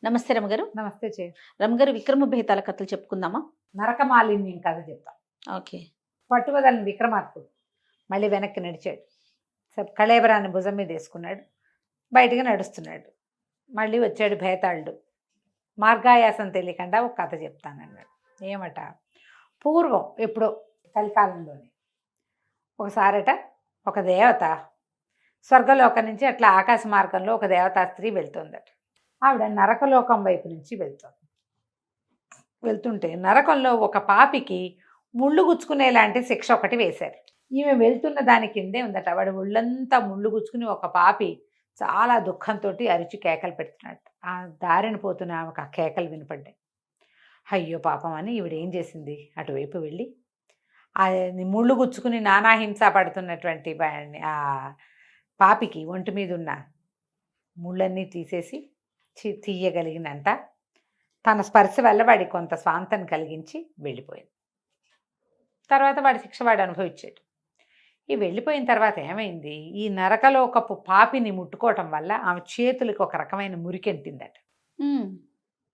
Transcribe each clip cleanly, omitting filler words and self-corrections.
నమస్తే రమగారు. నమస్తే చే రమగారు, విక్రమ బేతాల కథలు చెప్పుకుందామా? నరకమాలిన్యం కథ చెప్తాం. ఓకే. పట్టువదలని విక్రమార్కుడు మళ్ళీ వెనక్కి నడిచాడు. కళేబరాన్ని భుజం మీద వేసుకున్నాడు. బయటికి నడుస్తున్నాడు. మళ్ళీ వచ్చాడు భేతాళుడు. మార్గాయాసం తెలియకుండా ఒక కథ చెప్తానన్నాడు. ఏమట, పూర్వం ఎప్పుడో కలికాలంలోనే ఒకసారట ఒక దేవత స్వర్గలోకం నుంచి అట్లా ఆకాశ మార్గంలో ఒక దేవతా స్త్రీ వెళ్తుందట. ఆవిడ నరకలోకం వైపు నుంచి వెళ్తుంటే నరకంలో ఒక పాపికి ముళ్ళు గుచ్చుకునేలాంటి శిక్ష ఒకటి వేశారు. ఈమె వెళ్తున్న దాని కిందే ఉందట. వాడు ముళ్ళంతా ముళ్ళు గుచ్చుకుని ఒక పాపి చాలా దుఃఖంతో అరిచి కేకలు పెడుతున్నాడు. ఆ దారిని పోతున్న ఆమెకు ఆ కేకలు వినపడ్డాయి. అయ్యో పాపం అని ఈవిడ ఏం చేసింది, అటువైపు వెళ్ళి ఆ ముళ్ళు గుచ్చుకుని నానాహింస పడుతున్నటువంటి ఆ పాపికి ఒంటి మీద ఉన్న ముళ్ళన్నీ తీసేసి తీయగలిగినంత తన స్పర్శ వల్ల వాడికి కొంత స్వాంతం కలిగించి వెళ్ళిపోయింది. తర్వాత వాడి శిక్ష వాడు అనుభవించాడు. ఈ వెళ్ళిపోయిన తర్వాత ఏమైంది, ఈ నరకలోకపు పాపిని ముట్టుకోవటం వల్ల ఆమె చేతులకి ఒక రకమైన మురికెంటిందట.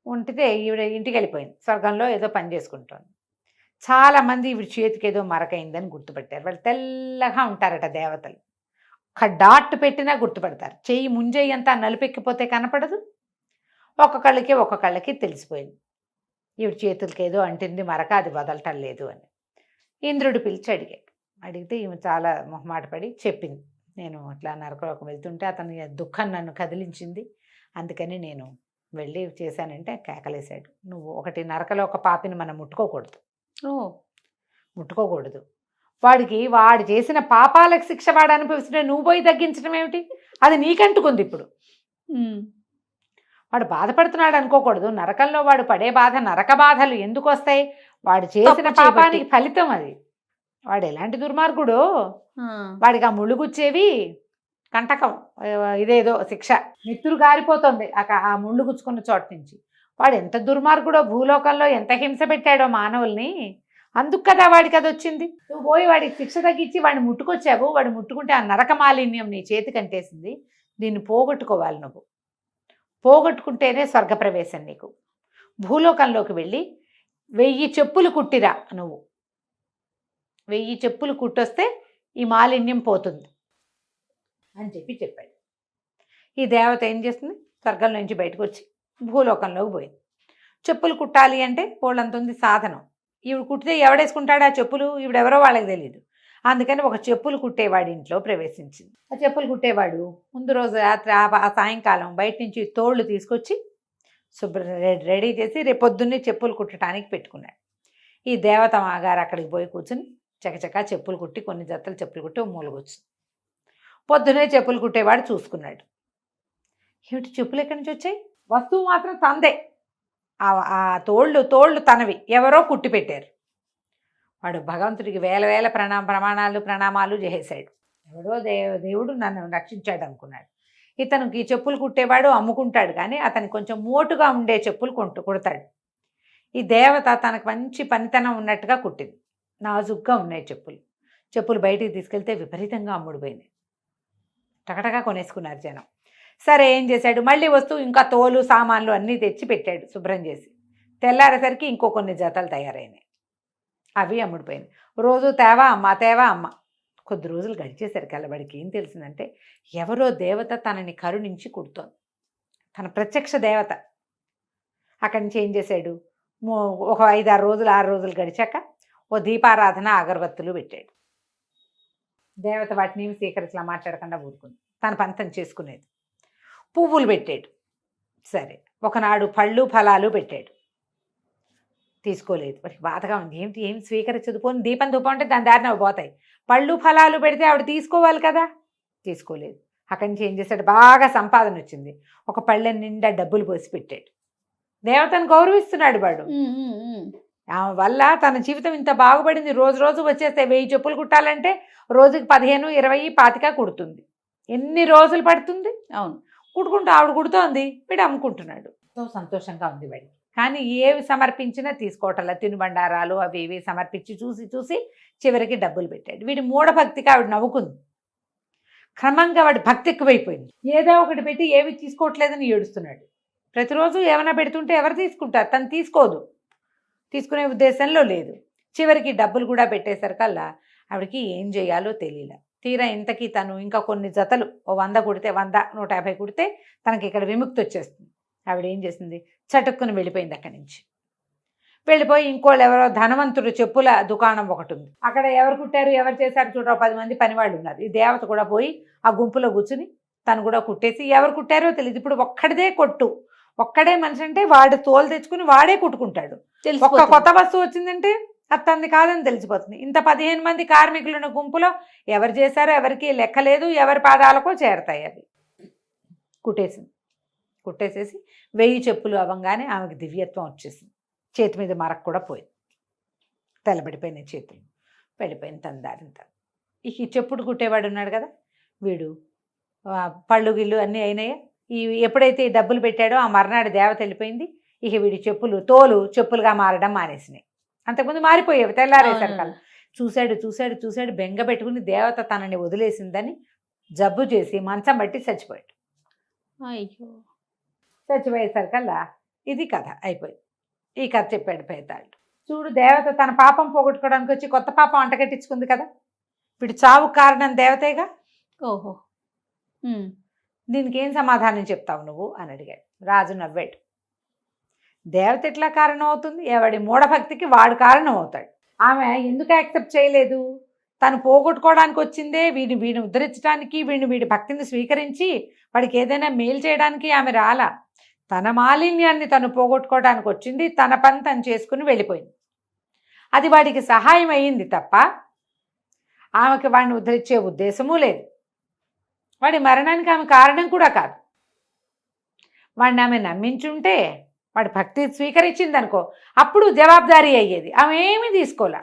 ఉంటితే ఈవిడ ఇంటికి వెళ్ళిపోయింది. స్వర్గంలో ఏదో పని చేసుకుంటోంది. చాలామంది ఈవిడ చేతికి ఏదో మరకైందని గుర్తుపెట్టారు. వాళ్ళు తెల్లగా ఉంటారట దేవతలు. ఒక డాట్ పెట్టినా గుర్తుపడతారు. చెయ్యి ముంజెయ్యి అంతా నలుపెక్కిపోతే కనపడదు. ఒక్కొక్కళ్ళకి తెలిసిపోయింది ఈవిడ చేతులకి ఏదో అంటింది మరక, అది వదలటం లేదు అని. ఇంద్రుడు పిలిచి అడిగితే ఈమె చాలా మొహమాట పడి చెప్పింది, నేను అట్లా నరకలోకం వెళ్తుంటే అతని దుఃఖం నన్ను కదిలించింది, అందుకని నేను వెళ్ళి చేశానంటే కేకలేశాడు. నువ్వు ఒకటి, నరకలోక పాపిని మనం ముట్టుకోకూడదు. వాడు చేసిన పాపాలకు శిక్ష వాడు అనుభవిస్తుంటే నువ్వు పోయి తగ్గించడం ఏమిటి, అది నీకంటుకుంది. ఇప్పుడు వాడు బాధపడుతున్నాడు అనుకోకూడదు. నరకంలో వాడు పడే బాధ, నరక బాధలు ఎందుకు వస్తాయి, వాడు చేసిన పాపానికి ఫలితం అది. వాడు ఎలాంటి దుర్మార్గుడు, వాడికి ఆ ముళ్ళుగుచ్చేవి కంటకం, ఇదేదో శిక్ష, నెత్తురు గారిపోతుంది ఆ ముళ్ళు గుచ్చుకున్న చోట నుంచి. వాడు ఎంత దుర్మార్గుడో, భూలోకంలో ఎంత హింస పెట్టాడో మానవుల్ని, అందుకు కదా వాడికి అది వచ్చింది. నువ్వు పోయి వాడికి శిక్ష తగ్గించి వాడిని ముట్టుకొచ్చావు. వాడు ముట్టుకుంటే ఆ నరక మాలిన్యం నీ చేతి కంటేసింది. దీన్ని పోగొట్టుకోవాలి. నువ్వు పోగొట్టుకుంటేనే స్వర్గప్రవేశం నీకు. భూలోకంలోకి వెళ్ళి 1000 చెప్పులు కుట్టిరా. నువ్వు 1000 చెప్పులు కుట్టొస్తే ఈ మాలిన్యం పోతుంది అని చెప్పాడు. ఈ దేవత ఏం చేస్తుంది, స్వర్గం నుంచి బయటకు వచ్చి భూలోకంలోకి పోయింది. చెప్పులు కుట్టాలి అంటే పోలంతుంది సాధనం. ఈవిడ కుట్టితే ఎవడేసుకుంటాడు ఆ చెప్పులు, ఈవిడెవరో వాళ్ళకి తెలియదు. అందుకని ఒక చెప్పులు కుట్టేవాడి ఇంట్లో ప్రవేశించింది. ఆ చెప్పులు కుట్టేవాడు ముందు రోజు రాత్రి ఆ సాయంకాలం బయట నుంచి తోళ్ళు తీసుకొచ్చి రెడీ చేసి రేపొద్దున్నే చెప్పులు కుట్టడానికి పెట్టుకున్నాడు. ఈ దేవత మాగారు అక్కడికి పోయి కూర్చుని చకచకా చెప్పులు కుట్టి, కొన్ని జతలు చెప్పులు కుట్టి మూలగొచ్చు. పొద్దునే చెప్పులు కుట్టేవాడు చూసుకున్నాడు. ఏమిటి చెప్పులు ఎక్కడి నుంచి వచ్చాయి, వస్తువు మాత్రం తందే, ఆ తోళ్ళు తనవి, ఎవరో కుట్టి పెట్టారు. వాడు భగవంతుడికి వేల ప్రణామాలు చేసేశాడు. ఎవడో దేవుడు నన్ను రక్షించాడు అనుకున్నాడు. ఇతనికి చెప్పులు కుట్టేవాడు అమ్ముకుంటాడు, కానీ అతనికి కొంచెం మోటుగా ఉండే చెప్పులు కుడతాడు. ఈ దేవత తనకు మంచి పనితనం ఉన్నట్టుగా కుట్టింది. నాజుగ్గా ఉన్నాయి చెప్పులు బయటికి తీసుకెళ్తే విపరీతంగా అమ్ముడుపోయినాయి. టకటగా కొనేసుకున్నారు జనం. సరే ఏం చేశాడు, మళ్ళీ వస్తువు ఇంకా తోలు సామాన్లు అన్నీ తెచ్చి పెట్టాడు శుభ్రం చేసి. తెల్లారేసరికి ఇంకో కొన్ని జతలు తయారైనాయి. అవి అమ్ముడిపోయినాయి. రోజు తేవా అమ్మ. కొద్ది రోజులు గడిచేసరికి అల్లబడికి ఏం తెలిసిందంటే, ఎవరో దేవత తనని కరుణించి కుడుతోంది. తన ప్రత్యక్ష దేవత. అక్కడి నుంచి ఏం చేశాడు, ఒక 5-6 రోజులు 6 రోజులు గడిచాక ఓ దీపారాధన అగరబత్తులు పెట్టాడు. దేవత వాటిని ఏమి స్వీకరించలా, మాట్లాడకుండా ఊరుకుంది, తన పంతం చేసుకునేది. పువ్వులు పెట్టాడు. సరే, ఒకనాడు పళ్ళు ఫలాలు పెట్టాడు. తీసుకోలేదు. వాడికి బాధగా ఉంది, ఏం స్వీకరించదు. పోని దీపం ధూపం అంటే దాని దారిన పోతాయి, పళ్ళు ఫలాలు పెడితే ఆవిడ తీసుకోవాలి కదా, తీసుకోలేదు. అక్కడి నుంచి ఏం చేశాడు, బాగా సంపాదన వచ్చింది, ఒక పళ్ళె నిండా డబ్బులు పోసి పెట్టాడు. దేవతను గౌరవిస్తున్నాడు వాడు. ఆమె వల్ల తన జీవితం ఇంత బాగుపడింది. రోజు వచ్చేస్తే 1000 చెప్పులు కుట్టాలంటే రోజుకి 15, 20, 25 కుడుతుంది. ఎన్ని రోజులు పడుతుంది. అవును, ఆవిడ కుడుతోంది, వీడు అమ్ముకుంటున్నాడు. ఎంతో సంతోషంగా ఉంది వాడికి. కానీ ఏవి సమర్పించినా తీసుకోవటంలా, తినుబండారాలు అవి ఇవి సమర్పించి చూసి చివరికి డబ్బులు పెట్టాడు. వీడి మూఢభక్తికి ఆవిడ నవ్వుకుంది. క్రమంగా వాడి భక్తి ఎక్కువైపోయింది. ఏదో ఒకటి పెట్టి ఏవి తీసుకోవట్లేదని ఏడుస్తున్నాడు. ప్రతిరోజు ఏమైనా పెడుతుంటే ఎవరు తీసుకుంటారు? తను తీసుకోదు, తీసుకునే ఉద్దేశంలో లేదు. చివరికి డబ్బులు కూడా పెట్టేసరికల్లా ఆవిడకి ఏం చేయాలో తెలియలే. తీరా ఇంతకీ తను ఇంకా కొన్ని జతలు 100 కుడితే 100, 150 కుడితే తనకి ఇక్కడ విముక్తి వచ్చేస్తుంది. ఆవిడ ఏం చేసింది, చటుక్కుని వెళ్ళిపోయింది అక్కడి నుంచి. వెళ్ళిపోయి ఇంకోళ్ళు ఎవరో ధనవంతుడు చెప్పుల దుకాణం ఒకటి ఉంది, అక్కడ ఎవరు కుట్టారు ఎవరు చేశారు చూడరా 10 మంది పనివాళ్ళు ఉన్నారు. ఈ దేవత కూడా పోయి ఆ గుంపులో కూర్చుని తను కూడా కుట్టేసి ఎవరు కుట్టారో తెలియదు. ఇప్పుడు ఒక్కడిదే కొట్టు, ఒక్కడే మనిషి అంటే వాడు తోలు తెచ్చుకుని వాడే కుట్టుకుంటాడు. ఒక్క కొత్త వస్తువు వచ్చిందంటే అది తనది కాదని తెలిసిపోతుంది. ఇంత 15 మంది కార్మికులున్న గుంపులో ఎవరు చేశారో ఎవరికి లెక్కలేదు, ఎవరి పాదాలకో చేరతాయి అవి. కుట్టేసేసి 1000 చెప్పులు అవ్వగానే ఆమెకు దివ్యత్వం వచ్చేసింది. చేతి మీద మరక కూడా పోయింది, తెల్లబడిపోయినాయి చేతులు, వెళ్ళిపోయింది తన దారిని తను. ఈ చెప్పుడు కుట్టేవాడు ఉన్నాడు కదా, వీడు పళ్ళు గిళ్ళు అన్నీ అయినాయా. ఎప్పుడైతే ఈ డబ్బులు పెట్టాడో ఆ మర్నాడు దేవత వెళ్ళిపోయింది. ఇక వీడి తోలు చెప్పులుగా మారడం మానేసినాయి. అంతకుముందు మారిపోయేవి తెల్లారేసరికల్లా. చూశాడు బెంగ పెట్టుకుని దేవత తనని వదిలేసిందని జబ్బు చేసి మంచం బట్టి చచ్చిపోయాడు. అయ్యో, చచ్చిపోయేసరికల్లా ఇది కథ అయిపోయింది. ఈ కథ చెప్పాడు భేతాళుడు. చూడు, దేవత తన పాపం పోగొట్టుకోవడానికి వచ్చి కొత్త పాపం అంటగట్టించుకుంది కదా, వీడు చావు కారణం దేవతేగా. ఓహో, దీనికి ఏం సమాధానం చెప్తావు నువ్వు అని అడిగాడు. రాజు నవ్వాడు. దేవత ఎట్లా కారణం అవుతుంది? ఎవడి మూఢభక్తికి వాడు కారణం అవుతాడు. ఆమె ఎందుకు యాక్సెప్ట్ చేయలేదు? తను పోగొట్టుకోవడానికి వచ్చిందే వీడిని ఉద్ధరించడానికి, వీడి భక్తిని స్వీకరించి వాడికి ఏదైనా మేలు చేయడానికి ఆమె రాలా. తన మాలిన్యాన్ని తను పోగొట్టుకోవడానికి వచ్చింది, తన పని తను చేసుకుని వెళ్ళిపోయింది. అది వాడికి సహాయం అయ్యింది తప్ప ఆమెకి వాడిని ఉద్ధరించే ఉద్దేశమూ లేదు. వాడి మరణానికి ఆమె కారణం కూడా కాదు. వాడిని ఆమె నమ్మించుంటే, వాడి భక్తి స్వీకరించింది అనుకో, అప్పుడు జవాబుదారీ అయ్యేది. ఆమె ఏమీ తీసుకోలే.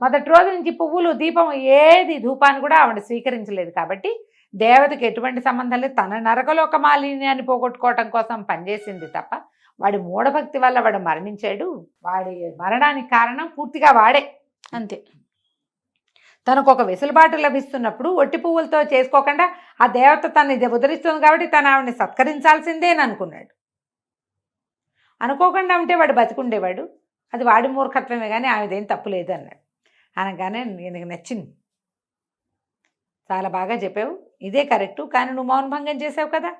మొదటి రోజు నుంచి పువ్వులు, దీపం, ఏది ధూపాన్ని కూడా ఆవిడ స్వీకరించలేదు. కాబట్టి దేవతకి ఎటువంటి సంబంధం లేదు. తన నరకలోక మాలిన్యాన్ని పోగొట్టుకోవటం కోసం పనిచేసింది తప్ప వాడి మూఢభక్తి వల్ల వాడు మరణించాడు. వాడి మరణానికి కారణం పూర్తిగా వాడే, అంతే. తనకు ఒక వెసులుబాటు లభిస్తున్నప్పుడు ఒట్టి పువ్వులతో చేసుకోకుండా ఆ దేవత తనని ఉద్ధరిస్తుంది కాబట్టి తను ఆవిడని సత్కరించాల్సిందే అని అనుకున్నాడు. అనుకోకుండా ఉంటే వాడు బతికుండేవాడు. అది వాడి మూర్ఖత్వమే కానీ ఆమెదేం తప్పు లేదు అన్నాడు. అనగానే నేను నచ్చింది, చాలా బాగా చెప్పావు, ఇదే కరెక్టు, కానీ నువ్వు మౌనభంగం చేసావు కదా,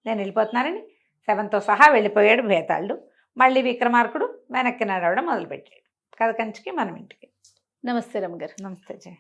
నేను వెళ్ళిపోతున్నానని శవంతో సహా వెళ్ళిపోయాడు భేతాళుడు. మళ్ళీ విక్రమార్కుడు వెనక్కి నడవడం మొదలుపెట్టాడు. కథ కంచికి మనం ఇంటికి. నమస్తే రమ్మగారు. నమస్తే జయ.